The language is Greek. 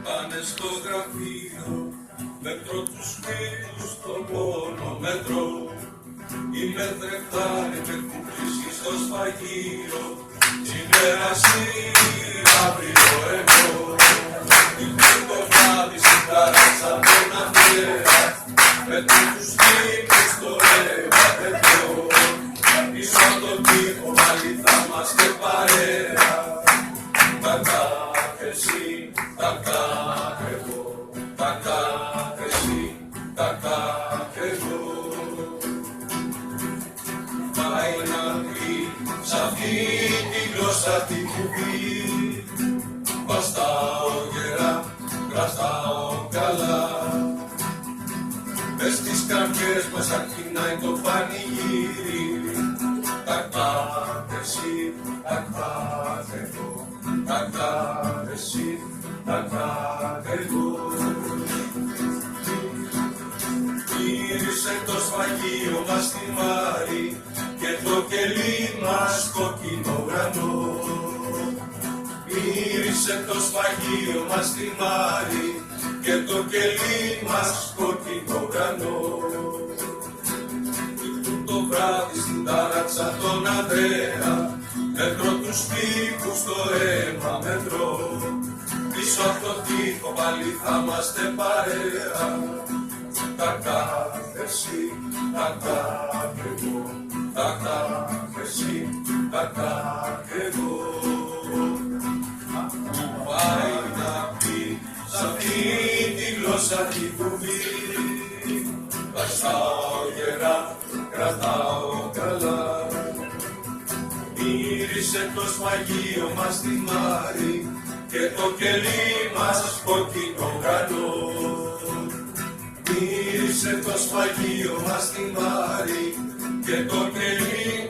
Πάνε στο γραφείο, μέτρο τους φίλους στον πόνο μέτρο. Είμαι τρεφτάρι με κουκλήσει στο σφαγείο, ημέραση αύριο εγώ. Ήρθε το βράδυ στην ταράτσα τον αφιέρα, με τους φίλους στο αίμα πετώ. Πίσω από τον τοίχο πάλι θα είμαστε παρέα, τακά εσύ, τακά εγώ, τακά εσύ, τακά εγώ. Πάει να πει σ' αυτή τη γλώσσα την κουβί, βαστάω γερά, κραστάω καλά. Μες στις καρδιές μας αρχινάει το πανηγύρι, τακά εσύ, τακά εγώ, τακά εσύ, τακά εγώ. Γύρισε το σφαγείο μας στη Μάρη και το κελί μας κόκκινο ουρανό. Γύρισε το σφαγείο μας στη Μάρη και το κελί μας κόκκινο ουρανό. Το βράδυ στην ταράτσα τον Ανδρέα, μέτρο τους τοίχους στο αίμα μετρώ. Πίσω από το τοίχο πάλι θα είμαστε παρέα, τακά εσύ, τακά εγώ, τακά εσύ, τακά εγώ. Πάει να πει σ' αυτή τη γλώσσα τη κουβί, βαστάω γερά, κρατάω καλά. Μύρισε το σφαγείο μας στη Μάρη και το κελί μας κόκκινο ουρανό. Μύρισε το σφαγείο μας στη Μάρη και το κελί